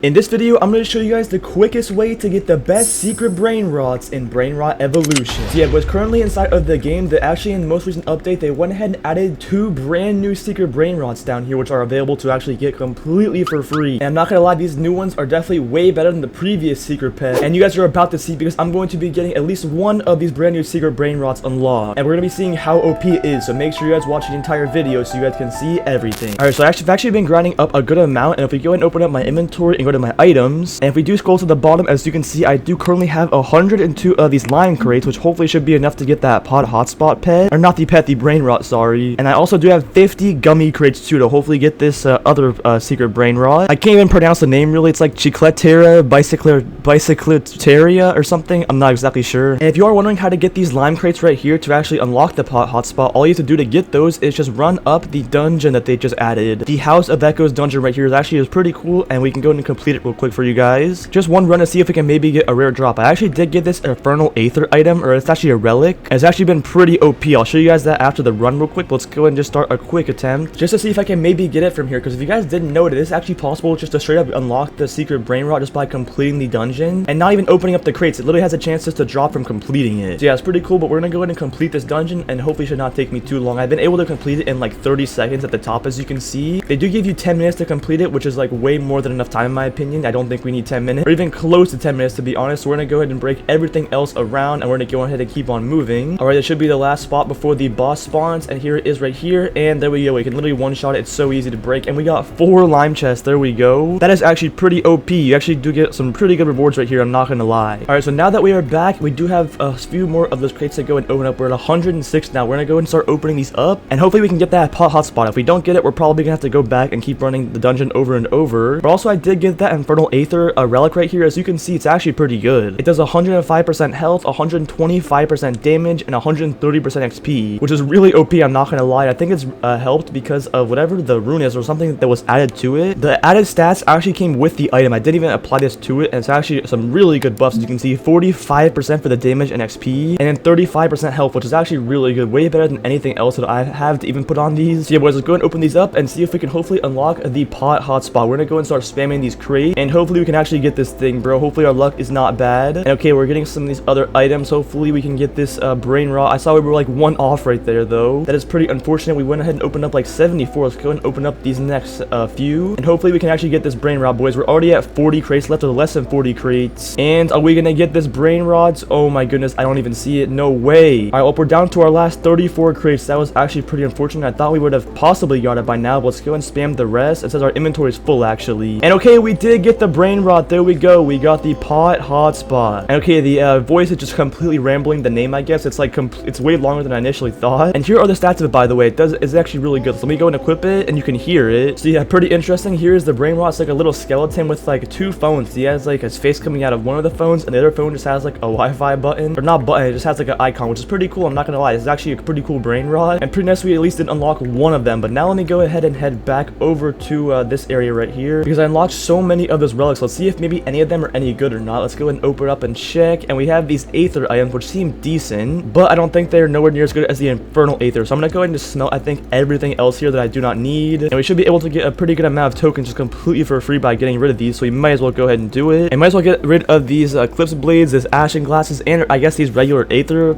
In this video, I'm going to show you guys the quickest way to get the best secret Brainrots in Brainrot Evolutions. So yeah, what's currently inside of the game, actually in the most recent update, they went ahead and added 2 brand new secret Brainrots down here, which are available to actually get completely for free. And I'm not going to lie, these new ones are definitely way better than the previous secret pet. And you guys are about to see, because I'm going to be getting at least one of these brand new secret Brainrots unlocked. And we're going to be seeing how OP it is, so make sure you guys watch the entire video so you guys can see everything. Alright, so I've actually been grinding up a good amount, and if we go ahead and open up my inventory and go to my items, and if we do scroll to the bottom, as you can see, I do currently have 102 of these lime crates, which hopefully should be enough to get that pod hotspot pet, or not the pet, the Brainrot, sorry. And I also do have 50 gummy crates too to hopefully get this other secret Brainrot. I can't even pronounce the name really. It's like Chicletera Bicycleteria or something. I'm not exactly sure. And if you are wondering how to get these lime crates right here to actually unlock the pod hotspot, all you have to do to get those is just run up the dungeon that they just added. The House of Echoes dungeon right here is pretty cool, and we can go and complete it real quick for you guys. Just one run to see if we can maybe get a rare drop. I actually did get this Infernal Aether item, or it's actually a relic. It's actually been pretty OP. I'll show you guys that after the run real quick. Let's go and just start a quick attempt just to see if I can maybe get it from here, because if you guys didn't know it is actually possible just to straight up unlock the secret Brainrot just by completing the dungeon and not even opening up the crates. It literally has a chance just to drop from completing it. So yeah, it's pretty cool, but we're gonna go ahead and complete this dungeon, and hopefully it should not take me too long. I've been able to complete it in like 30 seconds at the top, as you can see. They do give you 10 minutes to complete it, which is like way more than enough time in my opinion. I don't think we need 10 minutes or even close to 10 minutes to be honest. So we're gonna go ahead and break everything else around, and we're gonna go ahead and keep on moving. All right, it should be the last spot before the boss spawns, and here it is right here, and there we go. We can literally one-shot it. It's so easy to break, and we got 4 lime chests. There we go. That is actually pretty OP. You actually do get some pretty good rewards right here, I'm not gonna lie. All right, so now that we are back, we do have a few more of those crates to go and open up. We're at 106 now. We're gonna go and start opening these up, and hopefully we can get that pot hotspot. If we don't get it, we're probably gonna have to go back and keep running the dungeon over and over. But also, I did get that Infernal Aether relic right here. As you can see, it's actually pretty good. It does 105% health, 125% damage, and 130% XP, which is really OP, I'm not gonna lie. I think it's helped because of whatever the rune is or something that was added to it. The added stats actually came with the item. I didn't even apply this to it, and it's actually some really good buffs. As you can see, 45% for the damage and XP, and then 35% health, which is actually really good, way better than anything else that I have to even put on these. So yeah, boys, let's go and open these up and see if we can hopefully unlock the pot hotspot. We're gonna go and start spamming these crates, and hopefully we can actually get this thing, bro. Hopefully our luck is not bad. And okay, we're getting some of these other items. Hopefully we can get this Brainrot. I saw we were like 1 off right there though. That is pretty unfortunate. We went ahead and opened up like 74. Let's go and open up these next few, and hopefully we can actually get this Brainrot, boys. We're already at 40 crates left, or less than 40 crates. And are we gonna get this Brainrot? Oh my goodness, I don't even see it. No way. All right, well, we're down to our last 34 crates. That was actually pretty unfortunate. I thought we would have possibly got it by now, but let's go and spam the rest. It says our inventory is full actually. And okay, we did get the Brainrot. There we go. We got the pot hotspot. And okay, the voice is just completely rambling the name, I guess. It's like it's way longer than I initially thought. And here are the stats of it, by the way. It's actually really good. So let me go and equip it, and you can hear it. So yeah, pretty interesting. Here's the Brainrot. It's like a little skeleton with like 2 phones. He has like his face coming out of one of the phones, and the other phone just has like a Wi-Fi button, or not button. It just has like an icon, which is pretty cool. I'm not gonna lie. It's actually a pretty cool Brainrot, and pretty nice we at least did unlock one of them. But now let me go ahead and head back over to this area right here, because I unlocked so many of those relics. Let's see if maybe any of them are any good or not. Let's go and open it up and check. And we have these Aether items, which seem decent, but I don't think they're nowhere near as good as the Infernal Aether. So I'm gonna go ahead and just smelt, I think, everything else here that I do not need, and we should be able to get a pretty good amount of tokens just completely for free by getting rid of these. So we might as well go ahead and do it, and might as well get rid of these Eclipse Blades, this Ashen Glasses, and I guess these regular Aether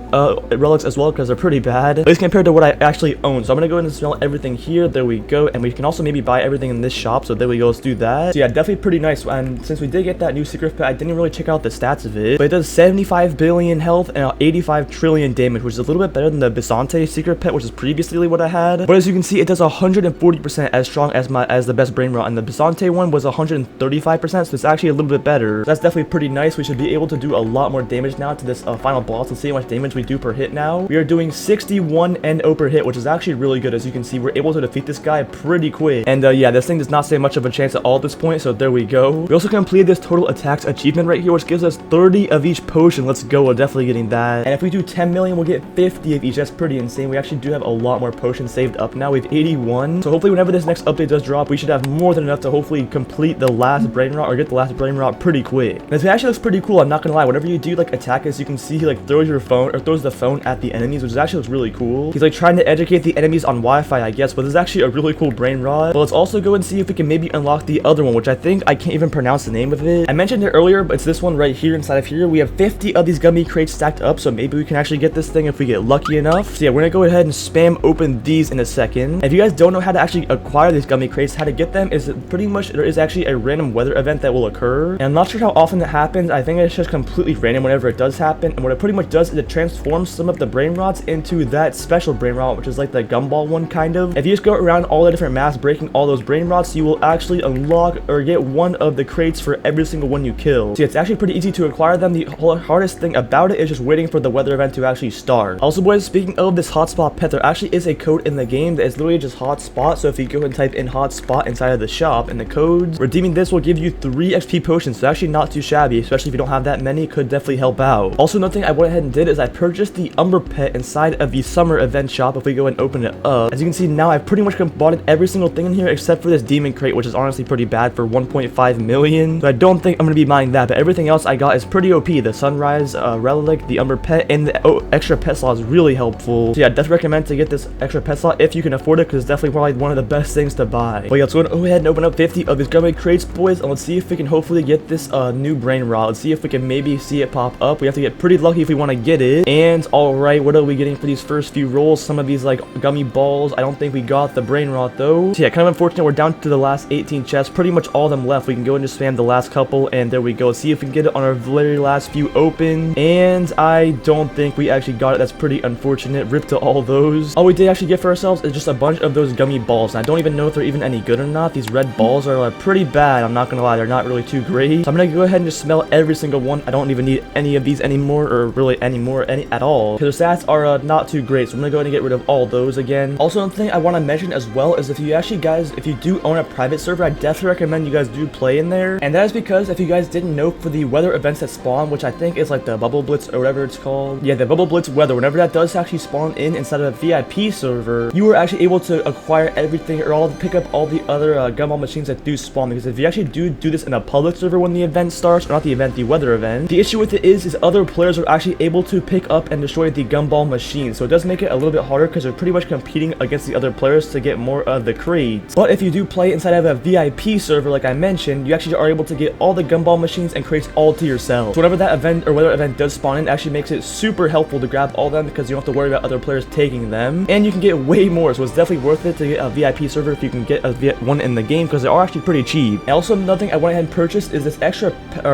relics as well, because they're pretty bad, at least compared to what I actually own. So I'm gonna go ahead and smelt everything here. There we go. And we can also maybe buy everything in this shop. So there we go. Let's do that. So yeah, definitely pretty nice. And since we did get that new secret pet, I didn't really check out the stats of it, but it does 75 billion health and 85 trillion damage, which is a little bit better than the Bisante secret pet, which is previously what I had. But as you can see, it does 140% as strong as the best Brainrot, and the Bisante one was 135%, so it's actually a little bit better. That's definitely pretty nice. We should be able to do a lot more damage now to this final boss. Let's see how much damage we do per hit now. We are doing 61 NO per hit, which is actually really good. As you can see, we're able to defeat this guy pretty quick. And yeah, this thing does not stand much of a chance at all at this point, so there we go. We also completed this total attacks achievement right here, which gives us 30 of each potion. Let's go. We're definitely getting that. And if we do 10 million, we'll get 50 of each. That's pretty insane. We actually do have a lot more potions saved up now. We have 81. So hopefully whenever this next update does drop, we should have more than enough to hopefully complete the last Brainrot, or get the last Brainrot pretty quick. And this actually looks pretty cool. I'm not gonna lie. Whenever you do like attack us, you can see he like throws your phone, or throws the phone at the enemies, which actually looks really cool. He's like trying to educate the enemies on Wi-Fi, I guess, but this is actually a really cool Brainrot. But let's also go and see if we can maybe unlock the other one, which I think think I can't even pronounce the name of it. I mentioned it earlier, but it's this one right here inside of here. We have 50 of these gummy crates stacked up, so maybe we can actually get this thing if we get lucky enough. So yeah, we're gonna go ahead and spam open these in a second. If you guys don't know how to actually acquire these gummy crates, how to get them is pretty much there is actually a random weather event that will occur. And I'm not sure how often it happens. I think it's just completely random whenever it does happen. And what it pretty much does is it transforms some of the Brainrots into that special Brainrot, which is like the gumball one kind of. If you just go around all the different maps breaking all those Brainrots, you will actually unlock or get one of the crates for every single one you kill. So yeah, it's actually pretty easy to acquire them. The hardest thing about it is just waiting for the weather event to actually start. Also boys, speaking of this hotspot pet, there actually is a code in the game that is literally just hotspot. So if you go and type in hotspot inside of the shop and the codes, redeeming this will give you 3 XP potions. So actually not too shabby, especially if you don't have that many. It could definitely help out. Also, another thing I went ahead and did is I purchased the Umber pet inside of the summer event shop. If we go and open it up, as you can see now, I've pretty much bought every single thing in here except for this demon crate, which is honestly pretty bad for 1.5 million. So I don't think I'm gonna be buying that, but everything else I got is pretty OP. The sunrise relic, the Umber pet, and the extra pet slot is really helpful. So yeah, I definitely recommend to get this extra pet slot if you can afford it, because it's definitely probably one of the best things to buy. But yeah, let's go ahead and open up 50 of these gummy crates, boys, and let's see if we can hopefully get this new Brainrot. Let's see if we can maybe see it pop up. We have to get pretty lucky if we want to get it. And alright, what are we getting for these first few rolls? Some of these like gummy balls. I don't think we got the Brainrot though. So yeah, kind of unfortunate. We're down to the last 18 chests. Pretty much all of them left. We can go and just spam the last couple, and there we go. Let's see if we can get it on our very last few open. And I don't think we actually got it. That's pretty unfortunate. Rip to all those. All we did actually get for ourselves is just a bunch of those gummy balls. And I don't even know if they're even any good or not. These red balls are like pretty bad. I'm not gonna lie, they're not really too great. So I'm gonna go ahead and just smell every single one. I don't even need any of these anymore, or really anymore at all, because the stats are not too great. So I'm gonna go ahead and get rid of all those again. Also, another thing I want to mention as well is if you do own a private server, I definitely recommend you guys do play in there. And that is because if you guys didn't know, for the weather events that spawn, which I think is like the Bubble Blitz or whatever it's called, yeah, the Bubble Blitz weather, whenever that does actually spawn in inside of a VIP server, you are actually able to acquire everything or pick up all the other gumball machines that do spawn. Because if you actually do this in a public server when the event starts, or not the event, the weather event, the issue with it is other players are actually able to pick up and destroy the gumball machine. So it does make it a little bit harder because they're pretty much competing against the other players to get more of the crates. But if you do play inside of a VIP server, like I mentioned, you actually are able to get all the gumball machines and crates all to yourself. So whenever that event or weather event does spawn in, it actually makes it super helpful to grab all of them, because you don't have to worry about other players taking them, and you can get way more. So it's definitely worth it to get a VIP server if you can get one in the game, because they are actually pretty cheap. And also another thing I went ahead and purchased is this extra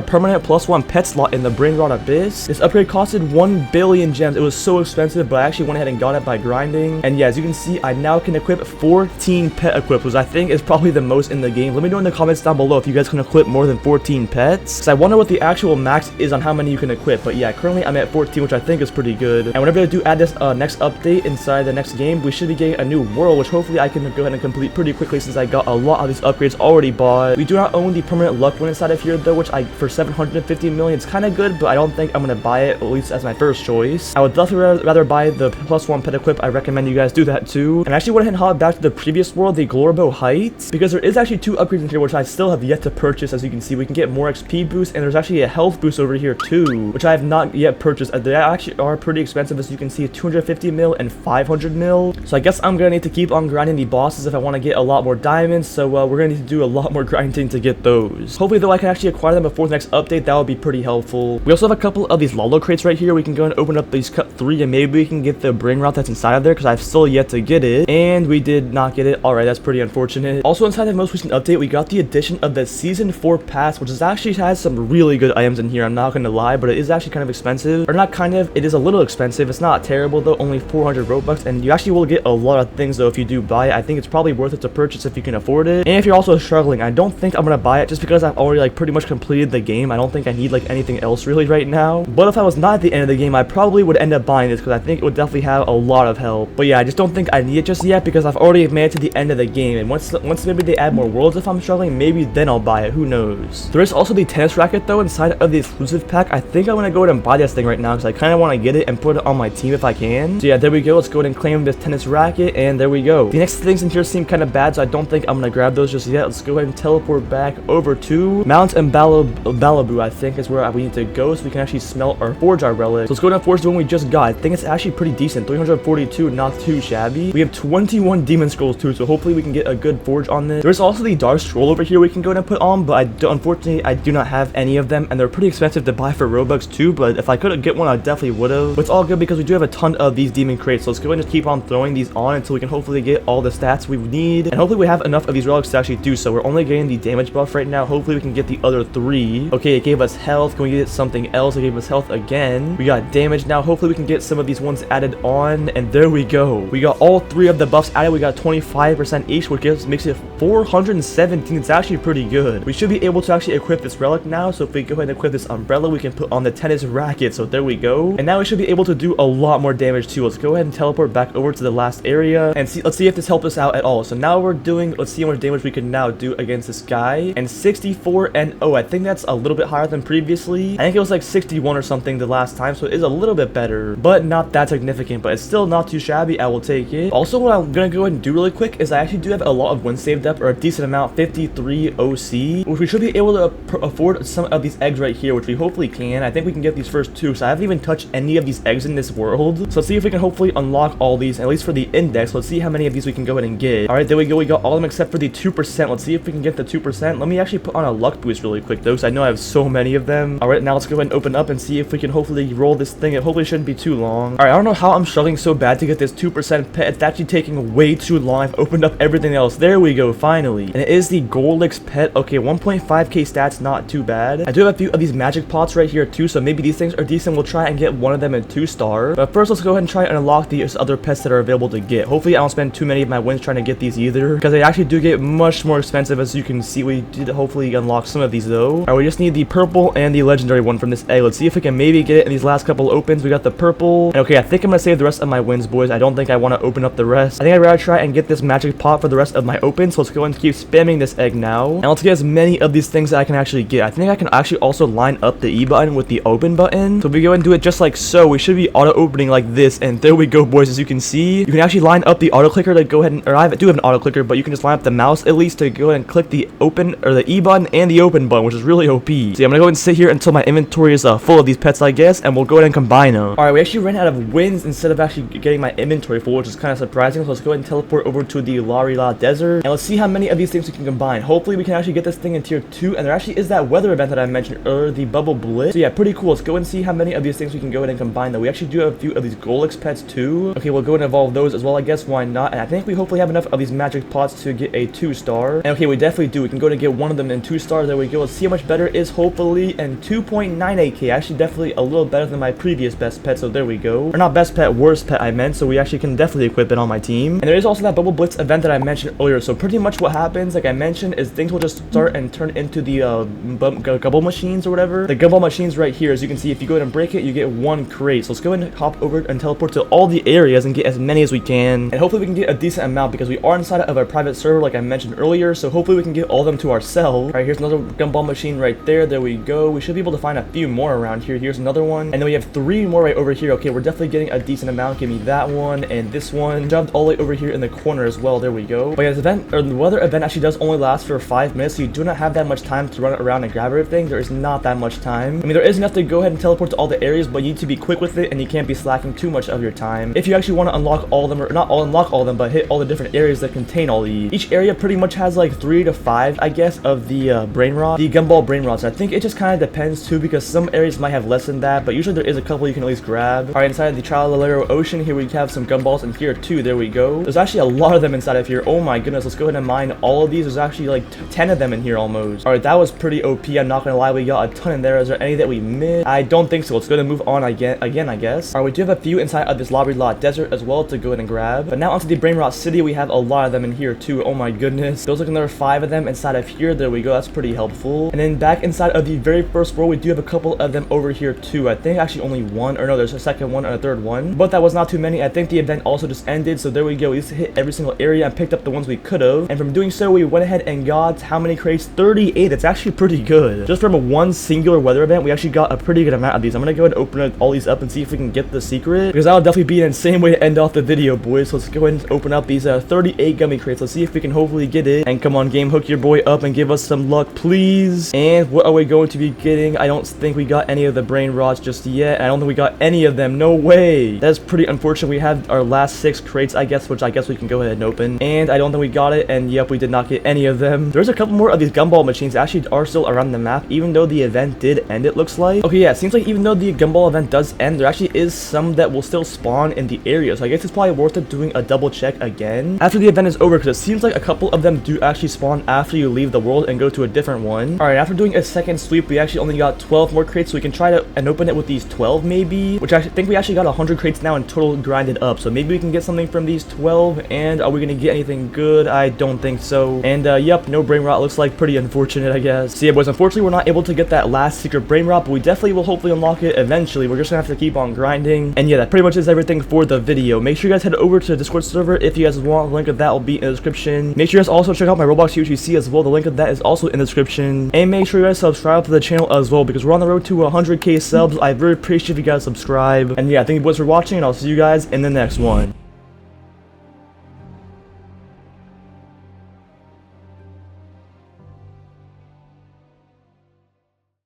permanent +1 pet slot in the Brainrot Abyss. This upgrade costed 1 billion gems. It was so expensive, but I actually went ahead and got it by grinding. And yeah, as you can see, I now can equip 14 pet equips, which I think is probably the most in the game. Let me know in the comments down below if you guys can equip more than 14 pets, because I wonder what the actual max is on how many you can equip. But yeah, currently I'm at 14, which I think is pretty good. And whenever I do add this next update inside the next game, we should be getting a new world, which hopefully I can go ahead and complete pretty quickly, since I got a lot of these upgrades already bought. We do not own the permanent luck one inside of here though, which for 750 million, it's kind of good, but I don't think I'm gonna buy it, at least as my first choice. I would definitely rather buy the +1 pet equip. I recommend you guys do that too. And I actually went ahead and hop back to the previous world, the Glorbo Heights, because there is actually 2 upgrades in here which I still have yet to purchase. As you can see, we can get more XP boost, and there's actually a health boost over here too, which I have not yet purchased. They actually are pretty expensive, as you can see, 250 mil and 500 mil. So I guess I'm gonna need to keep on grinding the bosses if I want to get a lot more diamonds. So we're gonna need to do a lot more grinding to get those. Hopefully though I can actually acquire them before the next update. That would be pretty helpful. We also have a couple of these Lolo crates right here. We can go and open up these cut 3, and maybe we can get the Brainrot that's inside of there, because I've still yet to get it, and we did not get it. Alright, that's pretty unfortunate. Also inside the most recent update, we got the addition of the Season 4 pass, which actually has some really good items in here. I'm not gonna lie, but it is actually kind of expensive. Or not kind of, it is a little expensive. It's not terrible though, only 400 Robux, and you actually will get a lot of things though if you do buy it. I think it's probably worth it to purchase if you can afford it. And if you're also struggling, I don't think I'm gonna buy it just because I've already like pretty much completed the game. I don't think I need like anything else really right now. But if I was not at the end of the game, I probably would end up buying this, because I think it would definitely have a lot of help. But yeah, I just don't think I need it just yet, because I've already made it to the end of the game, and once maybe they add more worlds if I'm struggling, maybe then I'll buy it. Who knows? There is also the tennis racket though inside of the exclusive pack. I think I'm gonna go ahead and buy this thing right now, because I kind of want to get it and put it on my team if I can. So yeah, there we go. Let's go ahead and claim this tennis racket, and there we go. The next things in here seem kind of bad, so I don't think I'm gonna grab those just yet. Let's go ahead and teleport back over to Mount and Malibu, I think is where we need to go, so we can actually smelt or forge our relic. So let's go ahead and forge the one we just got. I think it's actually pretty decent. 342, not too shabby. We have 21 demon scrolls too, so hopefully we can get a good forge on this. There's also the dark scroll over here we we can go ahead and put on, but unfortunately I do not have any of them, and they're pretty expensive to buy for Robux too, but if I could get one I definitely would have. But it's all good because we do have a ton of these demon crates, so let's go ahead and just keep on throwing these on until we can hopefully get all the stats we need, and hopefully we have enough of these relics to actually do so. We're only getting the damage buff right now. Hopefully we can get the other 3. Okay, it gave us health. Can we get something else? It gave us health again. We got damage now. Hopefully we can get some of these ones added on, and there we go. We got all 3 of the buffs added. We got 25% each, which makes it 417. It's actually pretty good. We should be able to actually equip this relic now, so if we go ahead and equip this umbrella, we can put on the tennis racket. So there we go, and now we should be able to do a lot more damage too. Let's go ahead and teleport back over to the last area and see. Let's see if this helped us out at all. So now we're doing, let's see how much damage we can now do against this guy, and 64, and oh, I think that's a little bit higher than previously. I think it was like 61 or something the last time, so it is a little bit better, but not that significant, but it's still not too shabby. I will take it. Also, what I'm gonna go ahead and do really quick is I actually do have a lot of win save depth, or a decent amount, 53 OC, which we should be able to afford some of these eggs right here, which we hopefully can. I think we can get these first 2, so I haven't even touched any of these eggs in this world. So let's see if we can hopefully unlock all these, at least for the index. Let's see how many of these we can go ahead and get. All right, there we go. We got all of them except for the 2%. Let's see if we can get the 2%. Let me actually put on a luck boost really quick though, because I know I have so many of them. All right, now let's go ahead and open up and see if we can hopefully roll this thing. It hopefully shouldn't be too long. All right, I don't know how I'm struggling so bad to get this 2% pet. It's actually taking way too long. I've opened up everything else. There we go, finally. And it is the ROBLOX pet. Okay, 1.5k stats, not too bad. I do have a few of these magic pots right here too, so maybe these things are decent. We'll try and get one of them in 2-star. But first, let's go ahead and try and unlock these other pets that are available to get. Hopefully, I don't spend too many of my wins trying to get these either, because they actually do get much more expensive. As you can see, we did hopefully unlock some of these though. All right, we just need the purple and the legendary one from this egg. Let's see if we can maybe get it in these last couple opens. We got the purple. And okay, I think I'm gonna save the rest of my wins, boys. I don't think I want to open up the rest. I think I'd rather try and get this magic pot for the rest of my opens. So let's go and keep spamming this egg now, and let's get as many of these things that I can actually get. I think I can actually also line up the E button with the open button. So if we go and do it just like so, we should be auto opening like this, and there we go, boys. As you can see, you can actually line up the auto clicker to go ahead and, or I do have an auto clicker, but you can just line up the mouse at least to go ahead and click the open or the E button and the open button, which is really OP. So yeah, I'm gonna go ahead and sit here until my inventory is full of these pets, I guess, and we'll go ahead and combine them. All right, we actually ran out of wins instead of actually getting my inventory full, which is kind of surprising. So let's go ahead and teleport over to the ROBLOX desert, and let's see how many of these things we can combine. Hopefully we can actually get this thing in tier 2, and there actually is that weather event that I mentioned earlier, the bubble blitz. So yeah, pretty cool. Let's go and see how many of these things we can go ahead and combine though. We actually do have a few of these ROBLOX pets too. Okay, we'll go and evolve those as well, I guess. Why not? And I think we hopefully have enough of these magic pots to get a 2-star. And okay, we definitely do. We can go and get one of them in 2-star. There we go. Let's see how much better it is, hopefully. And 2.98k, actually definitely a little better than my previous best pet. So there we go. Or not best pet, worst pet I meant. So we actually can definitely equip it on my team. And there is also that bubble blitz event that I mentioned earlier. So pretty much what happens, like I mentioned, is things will just start and turn into the gumball machines or whatever. The gumball machines right here, as you can see, if you go ahead and break it, you get 1 crate. So let's go ahead and hop over and teleport to all the areas and get as many as we can. And hopefully we can get a decent amount, because we are inside of a private server like I mentioned earlier. So hopefully we can get all of them to ourselves. All right, here's another gumball machine right there. There we go. We should be able to find a few more around here. Here's another one. And then we have 3 more right over here. Okay, we're definitely getting a decent amount. Give me that one and this one. Shoved all the way over here in the corner as well. There we go. But yeah, this event, or the weather event, actually does only last for 5 minutes. So you do not have that much time to run around and grab everything. There is not that much time. I mean, there is enough to go ahead and teleport to all the areas, but you need to be quick with it, and you can't be slacking too much of your time if you actually want to unlock all of them, or not unlock all of them, but hit all the different areas that contain all these. Each area pretty much has like 3 to 5, I guess, of the Brainrot, the gumball Brainrots. I think it just kind of depends too, because some areas might have less than that, but usually there is a couple you can at least grab. All right, inside of the Trial Ocean here we have some gumballs, and here too. There we go. There's actually a lot of them inside of here. Oh my goodness, let's go ahead and mine all of these. There's actually like 10 of them in here almost. All right, that was pretty OP. I'm not gonna lie, we got a ton in there. Is there any that we missed? I don't think so. Let's go ahead and move on again, I guess. All right, we do have a few inside of this ROBLOX desert as well to go ahead and grab. But now onto the Brainrot City, we have a lot of them in here too. Oh my goodness. There's like another 5 of them inside of here. There we go. That's pretty helpful. And then back inside of the very first world, we do have a couple of them over here too. I think actually only one, or no, there's a second one and a third one. But that was not too many. I think the event also just ended. So there we go. We just hit every single area and picked up the ones we could have. And from doing so, we went ahead and got how many crates? 38. That's actually pretty good. Just from a one singular weather event, we actually got a pretty good amount of these. I'm gonna go ahead and open all these up and see if we can get the secret, because that'll definitely be an insane way to end off the video, boys. So let's go ahead and open up these 38 gummy crates. Let's see if we can hopefully get it. And come on, game, hook your boy up and give us some luck, please. And what are we going to be getting? I don't think we got any of the Brainrots just yet. I don't think we got any of them. No way. That's pretty unfortunate. We have our last 6 crates, I guess, which I guess we can go ahead and open. And I don't think we got it. And yep, we did not get any of them. there's a couple more of these gumball machines that actually are still around the map, even though the event did end, it looks like. Okay, yeah, it seems like even though the gumball event does end, there actually is some that will still spawn in the area, so I guess it's probably worth it doing a double check again after the event is over, because it seems like a couple of them do actually spawn after you leave the world and go to a different one. Alright, after doing a second sweep, we actually only got 12 more crates, so we can try to and open it with these 12 maybe, which I think we actually got 100 crates now in total grinded up, so maybe we can get something from these 12. And are we gonna get anything good? I don't think so. And yep, no brain rot. Looks like pretty unfortunate, I guess. So yeah, boys, unfortunately we're not able to get that last secret brain rot, but we definitely will hopefully unlock it eventually. We're just gonna have to keep on grinding. And yeah, that pretty much is everything for the video. Make sure you guys head over to the Discord server if you guys want. The link of that will be in the description. Make sure you guys also check out my Roblox UGC as well. The link of that is also in the description. And make sure you guys subscribe to the channel as well, because we're on the road to 100k subs. I very appreciate if you guys subscribe. And yeah, thank you boys for watching, and I'll see you guys in the next one.